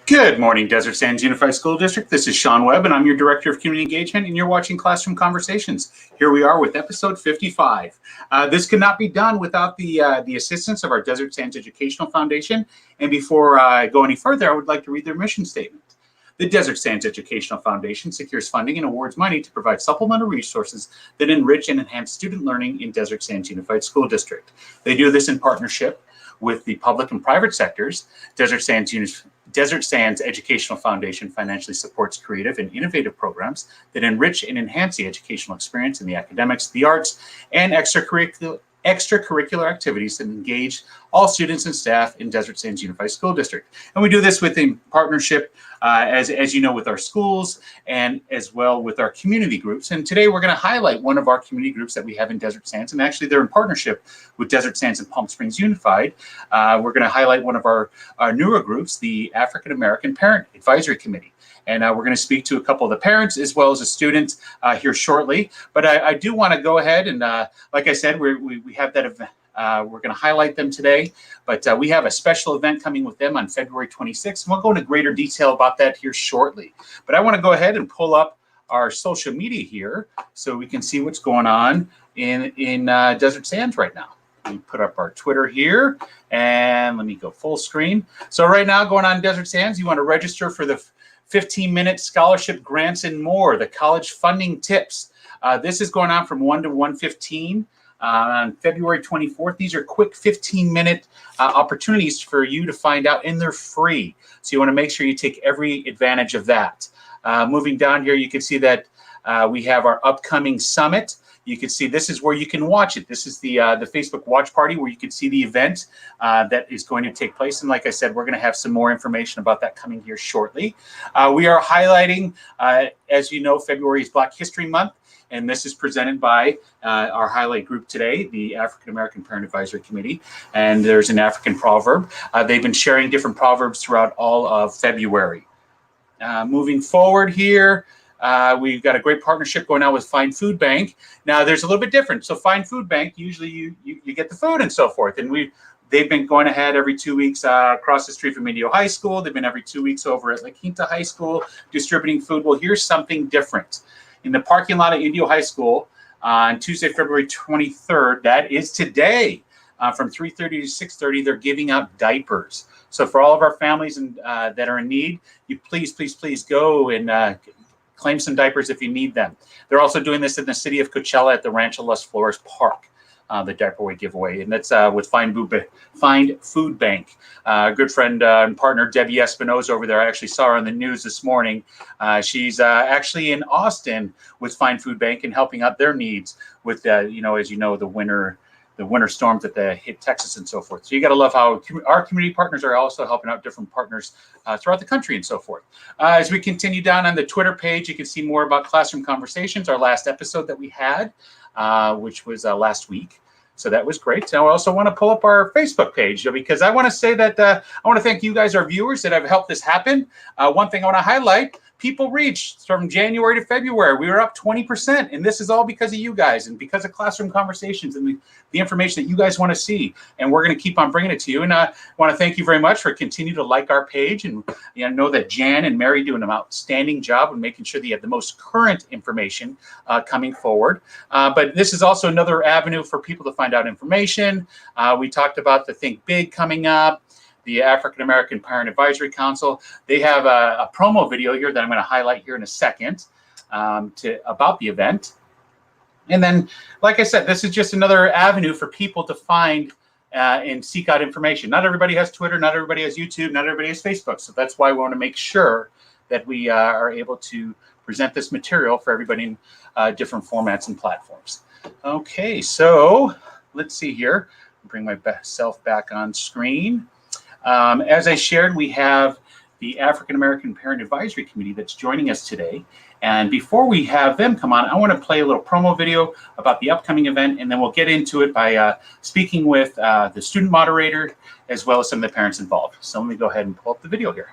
Good morning, Desert Sands Unified School District. This is Sean Webb, and I'm your Director of Community Engagement, and you're watching Classroom Conversations. Here we are with episode 55. This could not be done without the assistance of our Desert Sands Educational Foundation. And before I go any further, I would like to read their mission statement. The Desert Sands Educational Foundation secures funding and awards money to provide supplemental resources that enrich and enhance student learning in Desert Sands Unified School District. They do this in partnership with the public and private sectors. Desert Sands Educational Foundation financially supports creative and innovative programs that enrich and enhance the educational experience in the academics, the arts, and extracurricular activities that engage all students and staff in Desert Sands Unified School District. And we do this within partnership, as you know, with our schools and as well with our community groups. And today we're going to highlight one of our community groups that we have in Desert Sands. And actually they're in partnership with Desert Sands and Palm Springs Unified. We're going to highlight one of our newer groups, the African American Parent Advisory Committee. And we're going to speak to a couple of the parents as well as the students here shortly. But I do want to go ahead and, like I said, we have that event. We're going to highlight them today, but we have a special event coming with them on February 26th. And we'll go into greater detail about that here shortly. But I want to go ahead and pull up our social media here so we can see what's going on in Desert Sands right now. Let me put up our Twitter here, and let me go full screen. So right now, going on Desert Sands, you want to register for the 15-minute scholarship grants and more, the college funding tips. This is going on from 1 to 1:15 on February 24th. These are quick 15-minute opportunities for you to find out, and they're free. So you want to make sure you take every advantage of that. Moving down here, you can see that we have our upcoming summit. You can see this is where you can watch it. This is the Facebook watch party where you can see the event that is going to take place. And like I said, we're going to have some more information about that coming here shortly. We are highlighting, as you know, February is Black History Month. And this is presented by our highlight group today, the African American Parent Advisory Committee. And there's an African proverb. They've been sharing different proverbs throughout all of February. Moving forward here, we've got a great partnership going on with Find Food Bank. Now, there's a little bit different. So Find Food Bank, usually you get the food and so forth. And they've been going ahead every 2 weeks across the street from Indio High School. They've been every 2 weeks over at La Quinta High School distributing food. Well, here's something different. In the parking lot of Indio High School on Tuesday, February 23rd, that is today, from 3:30 to 6:30, they're giving out diapers. So for all of our families that are in need, you please go and claim some diapers if you need them. They're also doing this in the city of Coachella at the Rancho Las Flores Park, the diaper giveaway, and that's with Find Food Bank. Good friend and partner Debbie Espinoza over there. I actually saw her on the news this morning. She's actually in Austin with Find Food Bank and helping out their needs with, as you know, the winter storms that hit Texas and so forth. So you got to love how our community partners are also helping out different partners throughout the country and so forth. As we continue down on the Twitter page, you can see more about Classroom Conversations, our last episode that we had, which was last week. So that was great. Now I also want to pull up our Facebook page because I want to say that I want to thank you guys, our viewers, that have helped this happen. One thing I want to highlight, people reached from January to February. We were up 20%, and this is all because of you guys and because of Classroom Conversations and the information that you guys want to see. And we're going to keep on bringing it to you. And I want to thank you very much for continuing to like our page. And know that Jan and Mary do an outstanding job of making sure that you have the most current information coming forward. But this is also another avenue for people to find out information. We talked about the Think Big coming up. The African American Parent Advisory Council. They have a promo video here that I'm going to highlight here in a second about the event. And then, like I said, this is just another avenue for people to find and seek out information. Not everybody has Twitter, not everybody has YouTube, not everybody has Facebook. So that's why we want to make sure that we are able to present this material for everybody in different formats and platforms. Okay, so let's see here. Bring myself back on screen. As I shared, we have the African American Parent Advisory Committee that's joining us today. And before we have them come on, I want to play a little promo video about the upcoming event, and then we'll get into it by speaking with the student moderator as well as some of the parents involved. So let me go ahead and pull up the video here.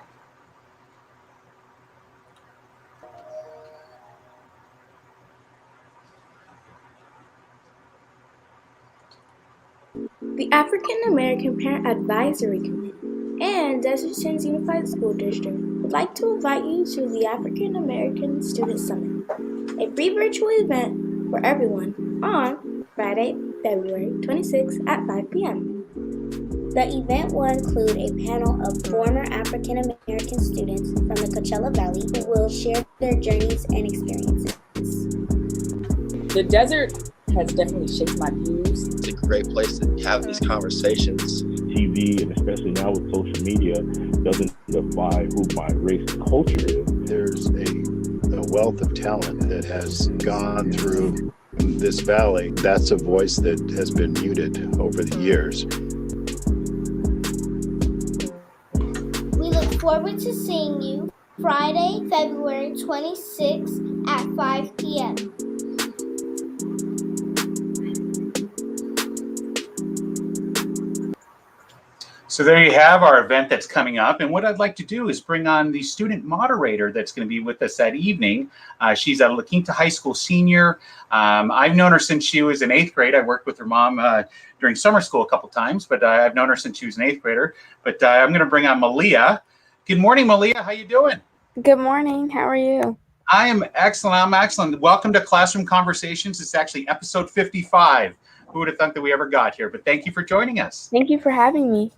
The African American Parent Advisory Committee, and Desert Sands Unified School District would like to invite you to the African American Student Summit, a free virtual event for everyone on Friday, February 26th at 5 p.m. The event will include a panel of former African American students from the Coachella Valley who will share their journeys and experiences. The desert has definitely shaped my views. It's a great place to have these conversations. TV, and especially now with social media, doesn't define who my race and culture is. There's a wealth of talent that has gone through this valley. That's a voice that has been muted over the years. We look forward to seeing you Friday, February 26th at 5 p.m. So there you have our event that's coming up. And what I'd like to do is bring on the student moderator that's going to be with us that evening. She's a La Quinta High School senior. I've known her since she was in 8th grade. I worked with her mom during summer school a couple times, but I've known her since she was an 8th grader. But I'm going to bring on Malia. Good morning, Malia. How you doing? Good morning. How are you? I am excellent. I'm excellent. Welcome to Classroom Conversations. It's actually episode 55. Who would have thought that we ever got here? But thank you for joining us. Thank you for having me.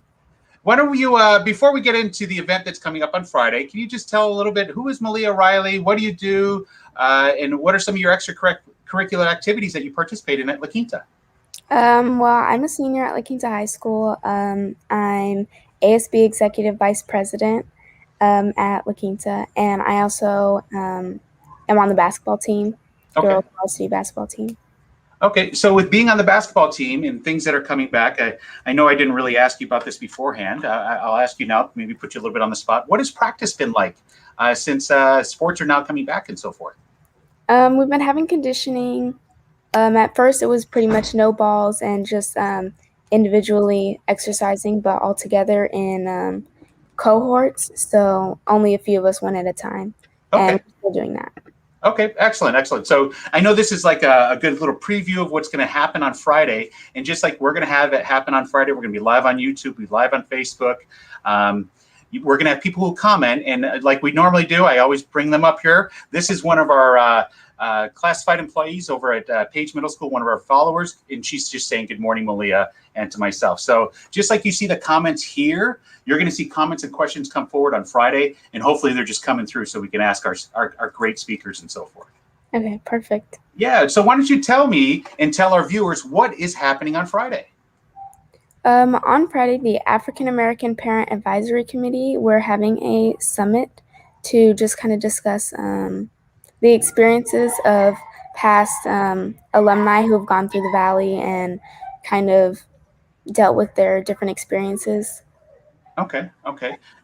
Why don't you, before we get into the event that's coming up on Friday, can you just tell a little bit, who is Malia Riley? What do you do? And what are some of your extracurricular activities that you participate in at La Quinta? Well, I'm a senior at La Quinta High School. I'm ASB Executive Vice President at La Quinta, and I also am on the basketball team, girls varsity basketball team. Okay, so with being on the basketball team and things that are coming back, I know I didn't really ask you about this beforehand. I'll ask you now, maybe put you a little bit on the spot. What has practice been like since sports are now coming back and so forth? We've been having conditioning. At first, it was pretty much no balls and just individually exercising, but all together in cohorts. So only a few of us one at a time. Okay. And we're still doing that. Okay, excellent, excellent. So I know this is like a good little preview of what's going to happen on Friday. And just like we're going to have it happen on Friday, we're going to be live on YouTube, be live on Facebook. We're going to have people who comment. And like we normally do, I always bring them up here. This is one of our classified employees over at Page Middle School, one of our followers. And she's just saying, good morning, Malia, and to myself. So just like you see the comments here, you're going to see comments and questions come forward on Friday, and hopefully they're just coming through so we can ask our great speakers and so forth. Okay, perfect. Yeah, so why don't you tell me and tell our viewers what is happening on Friday? On Friday, the African American Parent Advisory Committee, we're having a summit to just kind of discuss the experiences of past alumni who have gone through the Valley and kind of dealt with their different experiences. Okay.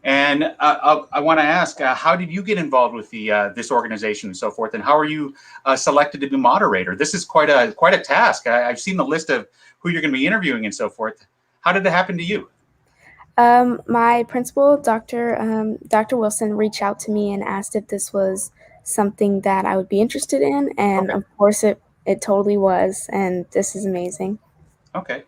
And I want to ask, how did you get involved with this organization and so forth, and how are you selected to be moderator? This is quite a task. I've seen the list of who you're going to be interviewing and so forth. How did it happen to you? My principal, Dr. Wilson, reached out to me and asked if this was something that I would be interested in, and of course it totally was, and this is amazing. Okay.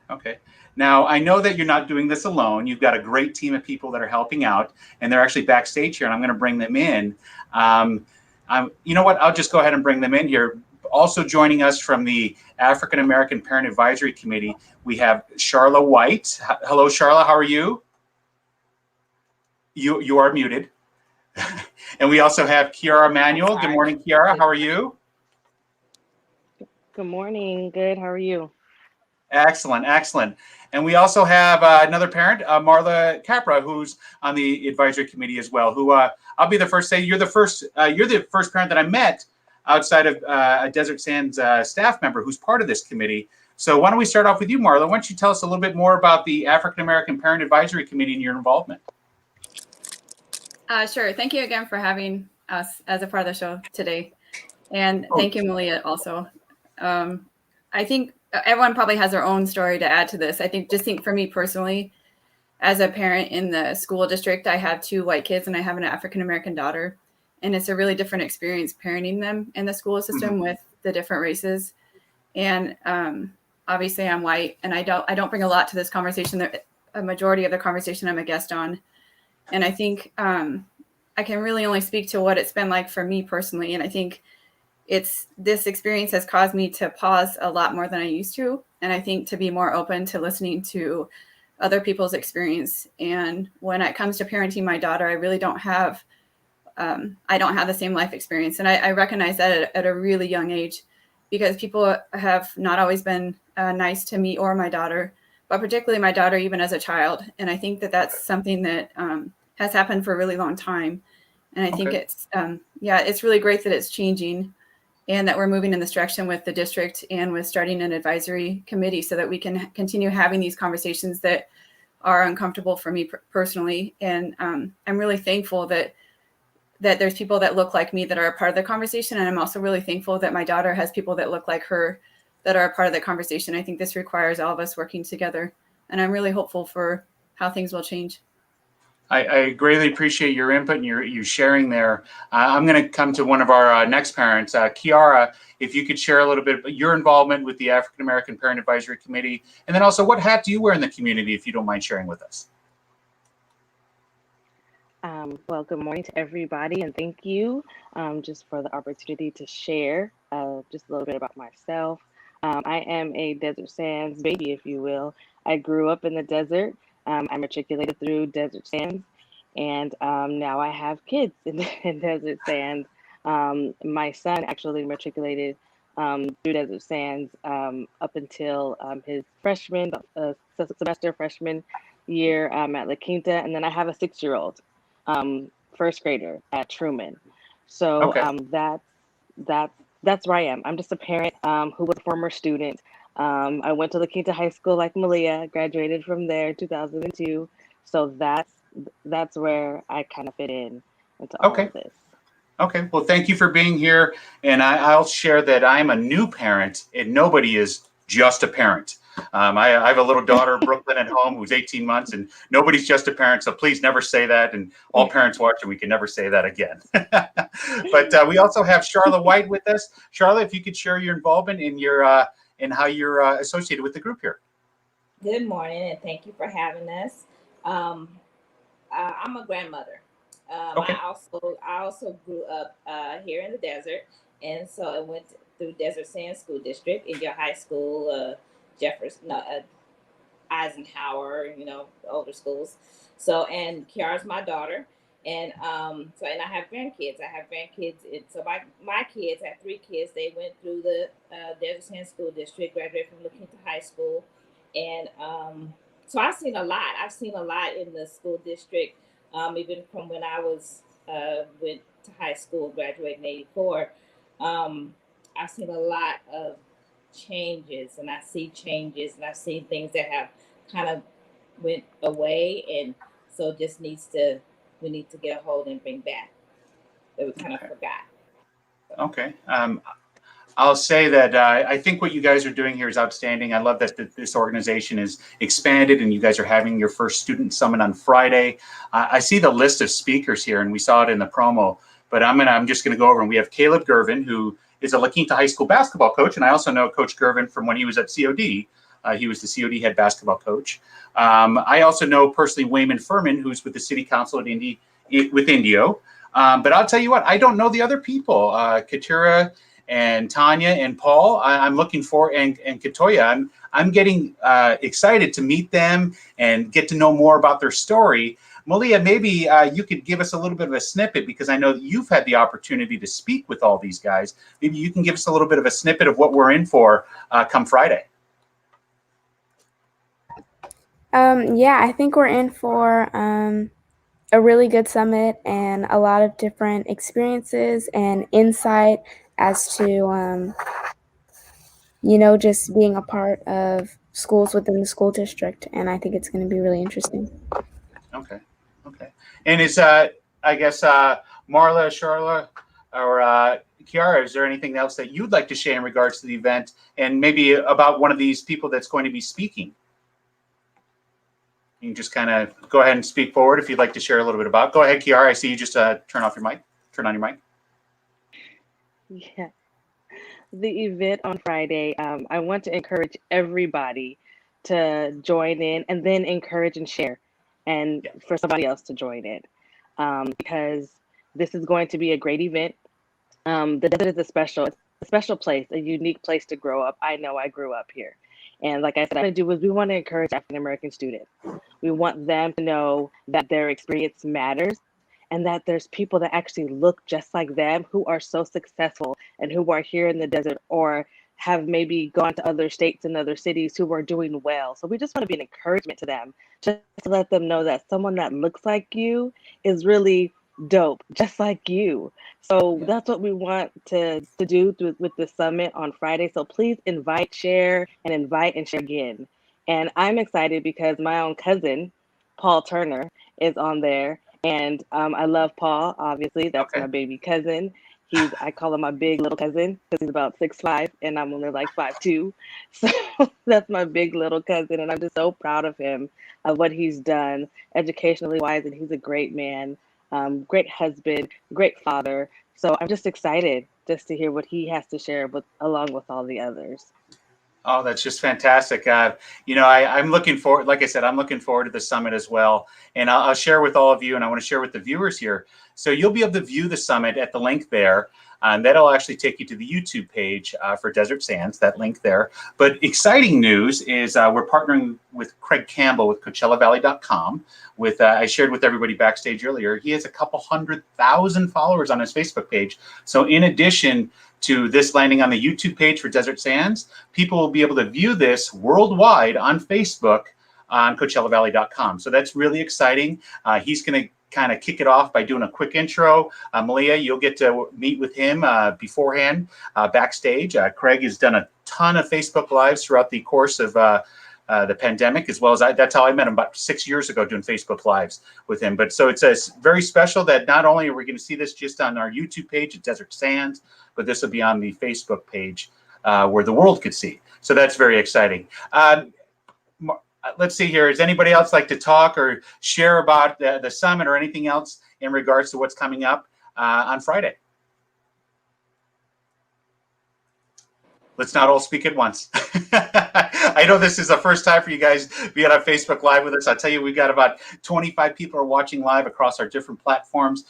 Now, I know that you're not doing this alone. You've got a great team of people that are helping out, and they're actually backstage here, and I'm going to bring them in. You know what? I'll just go ahead and bring them in here. Also joining us from the African American Parent Advisory Committee, we have Charla White. Hello, Charla. How are you? You are muted. And we also have Kiara Manuel. Good morning, Kiara. How are you? Good morning. Good. How are you? Excellent. And we also have another parent, Marla Capra, who's on the advisory committee as well. Who I'll be the first to say you're the first parent that I met outside of a Desert Sands staff member who's part of this committee. So why don't we start off with you, Marla? Why don't you tell us a little bit more about the African American Parent Advisory Committee and your involvement? Sure. Thank you again for having us as a part of the show today. And thank you, Malia, also. I think everyone probably has their own story to add to this. I think for me personally, as a parent in the school district, I have 2 white kids and I have an African-American daughter. And it's a really different experience parenting them in the school system with the different races. And obviously I'm white and I don't bring a lot to this conversation. A majority of the conversation I'm a guest on. And I think I can really only speak to what it's been like for me personally. And I think this experience has caused me to pause a lot more than I used to. And I think to be more open to listening to other people's experience. And when it comes to parenting my daughter, I really don't have the same life experience. And I recognize that at a really young age, because people have not always been nice to me or my daughter, but particularly my daughter, even as a child. And I think that that's something that has happened for a really long time. And I think it's really great that it's changing and that we're moving in this direction with the district and with starting an advisory committee so that we can continue having these conversations that are uncomfortable for me personally. And I'm really thankful that there's people that look like me that are a part of the conversation. And I'm also really thankful that my daughter has people that look like her that are a part of the conversation. I think this requires all of us working together. And I'm really hopeful for how things will change. I greatly appreciate your input and you sharing there. I'm going to come to one of our next parents, Kiara. If you could share a little bit about your involvement with the African American Parent Advisory Committee, and then also what hat do you wear in the community, if you don't mind sharing with us? Well, good morning to everybody, and thank you just for the opportunity to share just a little bit about myself. I am a Desert Sands baby, if you will. I grew up in the desert. I matriculated through Desert Sands, and now I have kids in Desert Sands. My son actually matriculated through Desert Sands up until his freshman year at La Quinta, and then I have a 6-year-old first grader at Truman. So that's where I am. I'm just a parent who was a former student. I went to La Quinta High School like Malia, graduated from there in 2002. So that's where I kind of fit in into all of this. Okay, well, thank you for being here. And I'll share that I'm a new parent, and nobody is just a parent. I have a little daughter, Brooklyn, at home who's 18 months, and nobody's just a parent. So please never say that. And all parents watching, we can never say that again. But we also have Charla White with us. Charla, if you could share your involvement in your and how you're associated with the group here. Good morning, and thank you for having us. I'm a grandmother. I also grew up here in the desert, and so I went through Desert Sands School District in your high school, Eisenhower, older schools. So, and Kiara's my daughter. And and I have grandkids. And so my kids, I have 3 kids. They went through the Desert Sands School District, graduated from La Quinta High School. And so I've seen a lot. I've seen a lot in the school district, even from when I went to high school, graduated in '84. I've seen a lot of changes, and I see changes, and I've seen things that have kind of went away. And so we need to get a hold and bring back that we kind of forgot. Okay. I'll say that I think what you guys are doing here is outstanding. I love that this organization is expanded and you guys are having your first student summit on Friday. I see the list of speakers here, and we saw it in the promo, but I'm just going to go over, and we have Caleb Gervin, who is a La Quinta High School basketball coach, and I also know Coach Gervin from when he was at COD. He was the COD head basketball coach. I also know personally Wayman Furman, who's with the City Council at with Indio. But I'll tell you what, I don't know the other people. Katura and Tanya and Paul, I'm looking for, and Katoya. I'm getting excited to meet them and get to know more about their story. Malia, maybe you could give us a little bit of a snippet, because I know that you've had the opportunity to speak with all these guys. Maybe you can give us a little bit of a snippet of what we're in for come Friday. Yeah, I think we're in for a really good summit and a lot of different experiences and insight as to, just being a part of schools within the school district. And I think it's going to be really interesting. Okay. And is, I guess, Marla, Charla, or Kiara, is there anything else that you'd like to share in regards to the event, and maybe about one of these people that's going to be speaking? You can just kind of go ahead and speak forward if you'd like to share a little bit about. Go ahead, Kiara. I see you just turn on your mic. Yeah. The event on Friday, I want to encourage everybody to join in and then encourage and share. and for somebody else to join it, because this is going to be a great event. The desert is it's a special place, a unique place to grow up. I know I grew up here. And like I said, we want to encourage African American students. We want them to know that their experience matters and that there's people that actually look just like them who are so successful and who are here in the desert or have maybe gone to other states and other cities who are doing well. So we just want to be an encouragement to them, just to let them know that someone that looks like you is really dope, just like you. So that's what we want to do with the summit on Friday. So please invite, share, and share again. And I'm excited because my own cousin, Paul Turner, is on there. And I love Paul, obviously. That's my baby cousin. I call him my big little cousin because he's about 6'5" and I'm only like 5'2". So that's my big little cousin. And I'm just so proud of him, of what he's done educationally wise. And he's a great man, great husband, great father. So I'm just excited just to hear what he has to share along with all the others. Oh, that's just fantastic. I'm looking forward, like I said, I'm looking forward to the summit as well. And I'll share with all of you, and I want to share with the viewers here. So you'll be able to view the summit at the link there. And that'll actually take you to the YouTube page for Desert Sands, that link there. But exciting news is we're partnering with Craig Campbell with CoachellaValley.com. I shared with everybody backstage earlier, he has a couple 100,000 followers on his Facebook page. So in addition to this landing on the YouTube page for Desert Sands, people will be able to view this worldwide on Facebook on CoachellaValley.com. So that's really exciting. He's going to kind of kick it off by doing a quick intro. Malia, you'll get to meet with him beforehand, backstage. Craig has done a ton of Facebook Lives throughout the course of the pandemic, as well as that's how I met him about 6 years ago, doing Facebook Lives with him. But so it's very special that not only are we going to see this just on our YouTube page at Desert Sands, but this will be on the Facebook page where the world could see. So that's very exciting. Let's see here. Does anybody else like to talk or share about the summit or anything else in regards to what's coming up on Friday? Let's not all speak at once. I know this is the first time for you guys being on Facebook Live with us. I'll tell you, we've got about 25 people are watching live across our different platforms.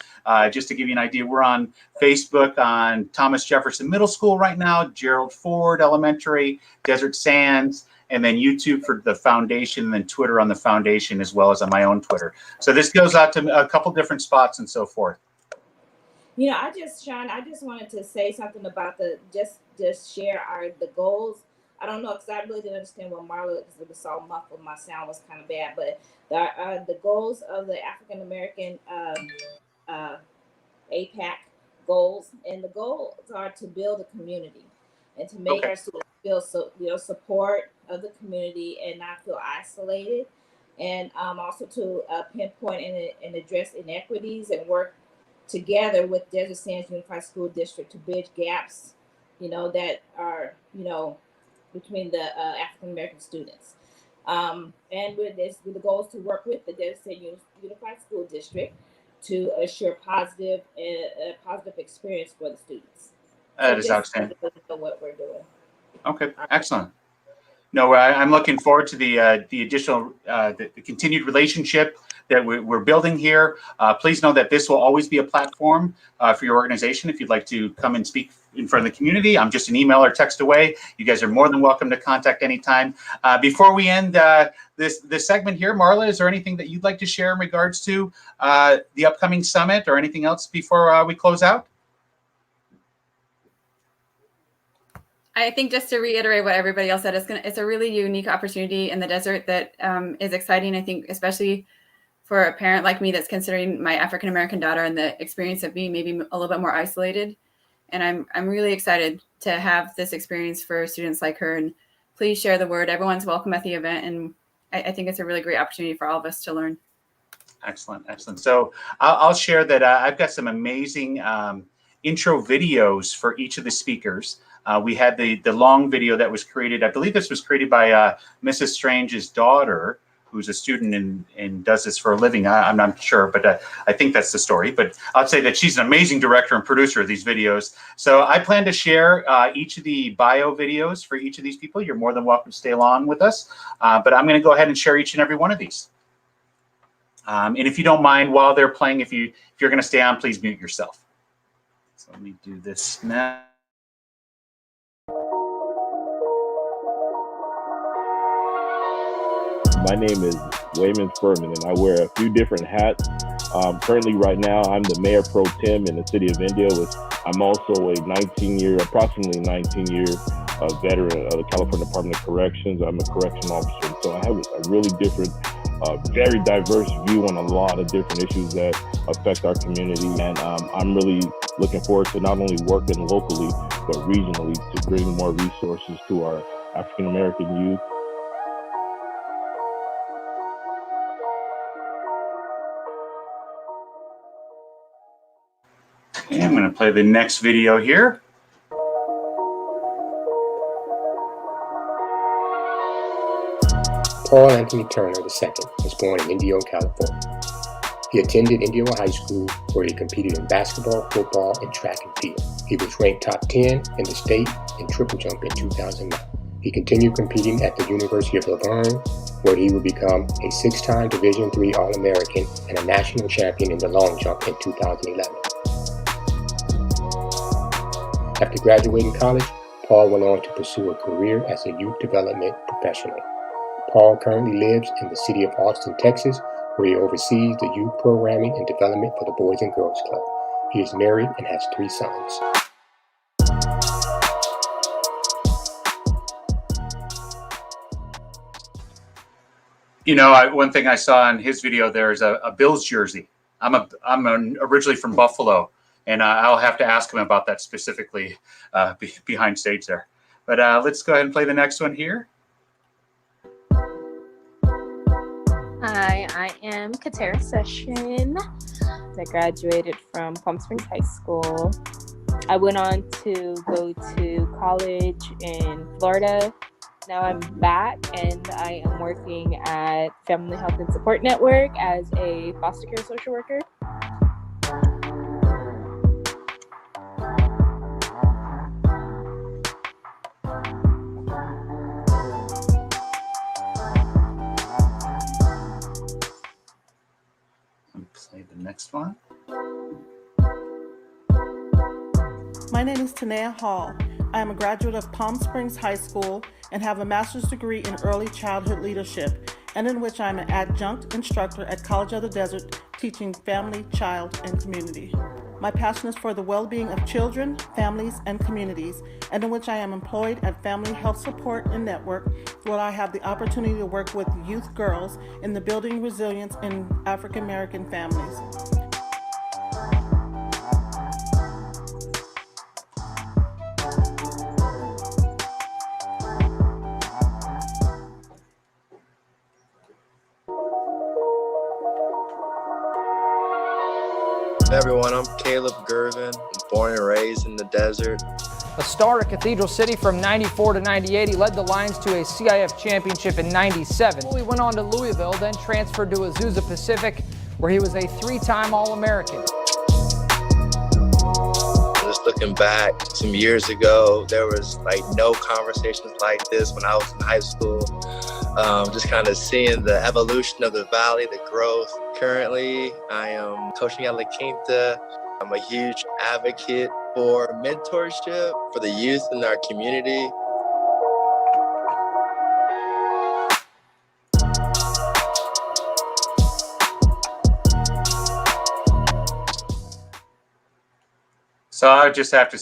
Just to give you an idea, we're on Facebook on Thomas Jefferson Middle School right now, Gerald Ford Elementary, Desert Sands, and then YouTube for the foundation, and then Twitter on the foundation, as well as on my own Twitter. So this goes out to a couple different spots and so forth. You know, Sean, I just wanted to say something about just share the goals. I don't know, because I really didn't understand what Marla, because it was so muffled, my sound was kind of bad, but the goals of the African American APAC goals, and the goals are to build a community and to make our students feel support of the community and not feel isolated, and also to pinpoint and address inequities and work together with Desert Sands Unified School District to bridge gaps, that are, between the African American students. And with the goals to work with the Desert Sands Unified School District to assure positive experience for the students. That is outstanding. What we're doing. Okay, excellent. No, I'm looking forward to the additional, the continued relationship that we're building here. Please know that this will always be a platform for your organization. If you'd like to come and speak in front of the community, I'm just an email or text away. You guys are more than welcome to contact anytime. Before we end this segment here, Marla, is there anything that you'd like to share in regards to the upcoming summit or anything else before we close out? I think just to reiterate what everybody else said, it's a really unique opportunity in the desert that is exciting. I think especially for a parent like me that's considering my African American daughter and the experience of being maybe a little bit more isolated. And I'm really excited to have this experience for students like her. And please share the word. Everyone's welcome at the event. And I think it's a really great opportunity for all of us to learn. Excellent, excellent. So I'll share that I've got some amazing intro videos for each of the speakers. We had the long video that was created. I believe this was created by Mrs. Strange's daughter, who's a student and does this for a living. I'm not sure, but I think that's the story. But I'll say that she's an amazing director and producer of these videos. So I plan to share each of the bio videos for each of these people. You're more than welcome to stay along with us. But I'm going to go ahead and share each and every one of these. And if you don't mind, while they're playing, if you're going to stay on, please mute yourself. So let me do this now. My name is Wayman Furman, and I wear a few different hats. Currently, right now, I'm the Mayor Pro Tem in the city of Indio. I'm also a approximately 19-year veteran of the California Department of Corrections. I'm a correction officer, so I have a really different, very diverse view on a lot of different issues that affect our community. And I'm really looking forward to not only working locally, but regionally to bring more resources to our African American youth. Okay, I'm going to play the next video here. Paul Anthony Turner II was born in Indio, California. He attended Indio High School, where he competed in basketball, football, and track and field. He was ranked top 10 in the state in triple jump in 2009. He continued competing at the University of La Verne, where he would become a 6-time Division III All-American and a national champion in the long jump in 2011. After graduating college, Paul went on to pursue a career as a youth development professional. Paul currently lives in the city of Austin, Texas, where he oversees the youth programming and development for the Boys and Girls Club. He is married and has 3 sons. You know, one thing I saw in his video there is a Bills jersey. I'm originally from Buffalo, and I'll have to ask him about that specifically behind stage there. But let's go ahead and play the next one here. Hi, I am Katera Session. I graduated from Palm Springs High School. I went on to go to college in Florida. Now I'm back and I am working at Family Health and Support Network as a foster care social worker. Play the next one. My name is Tanea Hall. I am a graduate of Palm Springs High School and have a master's degree in early childhood leadership, and in which I'm an adjunct instructor at College of the Desert, teaching family, child, and community. My passion is for the well-being of children, families, and communities, and in which I am employed at Family Health Support and Network, where I have the opportunity to work with youth girls in the building resilience in African American families. Hey everyone, I'm Caleb Gervin. I'm born and raised in the desert. A star at Cathedral City from 94 to 98, he led the Lions to a CIF championship in 97. He went on to Louisville, then transferred to Azusa Pacific, where he was a 3-time All-American. Just looking back some years ago, there was like no conversations like this when I was in high school. Just kind of seeing the evolution of the valley, the growth. Currently, I am coaching at La Quinta. I'm a huge advocate for mentorship for the youth in our community. So I'll just have to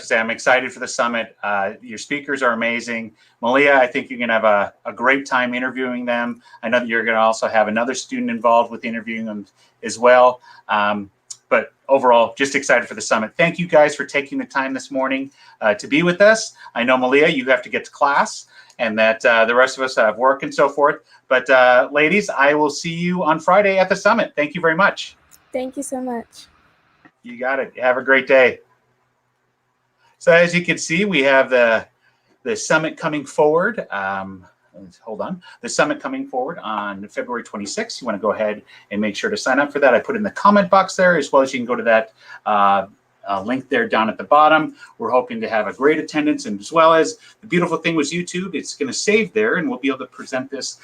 say I'm excited for the summit. Your speakers are amazing. Malia, I think you're going to have a great time interviewing them. I know that you're going to also have another student involved with interviewing them as well. But overall, just excited for the summit. Thank you guys for taking the time this morning to be with us. I know, Malia, you have to get to class and that the rest of us have work and so forth. But ladies, I will see you on Friday at the summit. Thank you very much. Thank you so much. You got it. Have a great day. So as you can see, we have the summit coming forward. Hold on. The summit coming forward on February 26th. You want to go ahead and make sure to sign up for that. I put in the comment box there, as well as you can go to that link there down at the bottom. We're hoping to have a great attendance, and as well as the beautiful thing was YouTube, it's going to save there, and we'll be able to present this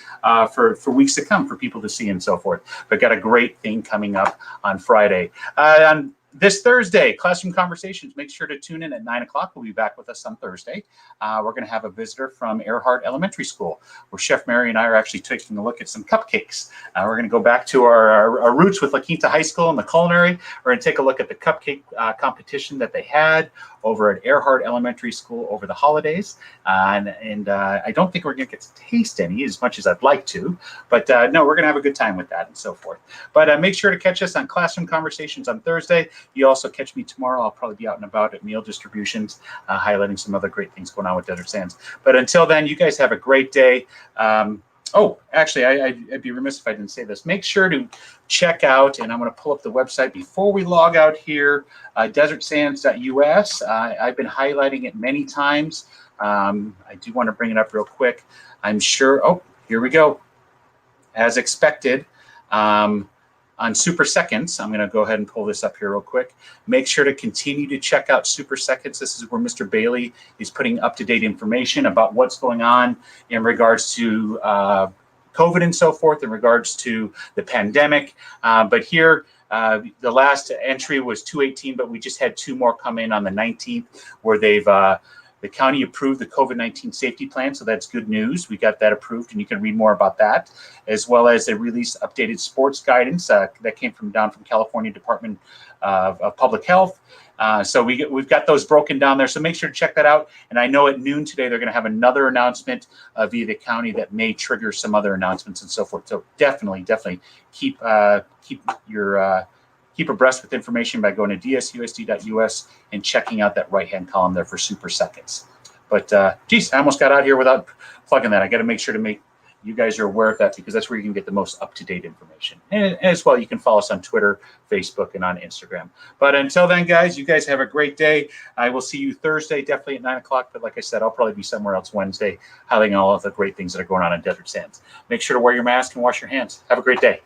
for weeks to come for people to see and so forth. But got a great thing coming up on Friday. On this Thursday, Classroom Conversations, make sure to tune in at 9 o'clock. We'll be back with us on Thursday. We're going to have a visitor from Earhart Elementary School, where Chef Mary and I are actually taking a look at some cupcakes. We're going to go back to our roots with La Quinta High School and the culinary. We're going to take a look at the cupcake competition that they had over at Earhart Elementary School over the holidays. And I don't think we're going to get to taste any as much as I'd like to, but no, we're going to have a good time with that and so forth. But make sure to catch us on Classroom Conversations on Thursday. You also catch me tomorrow. I'll probably be out and about at meal distributions, highlighting some other great things going on with Desert Sands. But until then, you guys have a great day. Oh, actually, I'd be remiss if I didn't say this. Make sure to check out, and I'm going to pull up the website before we log out here, desertsands.us. I've been highlighting it many times. I do want to bring it up real quick. I'm sure, oh, here we go. As expected, on Super Seconds, I'm going to go ahead and pull this up here real quick. Make sure to continue to check out Super Seconds. This is where Mr. Bailey is putting up-to-date information about what's going on in regards to COVID and so forth, in regards to the pandemic. But here, the last entry was 2/18, but we just had 2 more come in on the 19th, where they've the county approved the COVID-19 safety plan, so that's good news. We got that approved, and you can read more about that, as well as they released updated sports guidance that came from California Department of Public Health. So we've got those broken down there. So make sure to check that out. And I know at noon today they're going to have another announcement via the county that may trigger some other announcements and so forth. So definitely keep abreast with information by going to dsusd.us and checking out that right-hand column there for Super Seconds. But geez, I almost got out here without plugging that. I got to make sure to make you guys are aware of that, because that's where you can get the most up-to-date information. And as well, you can follow us on Twitter, Facebook, and on Instagram. But until then, guys, you guys have a great day. I will see you Thursday, definitely at 9 o'clock. But like I said, I'll probably be somewhere else Wednesday, highlighting all of the great things that are going on in Desert Sands. Make sure to wear your mask and wash your hands. Have a great day.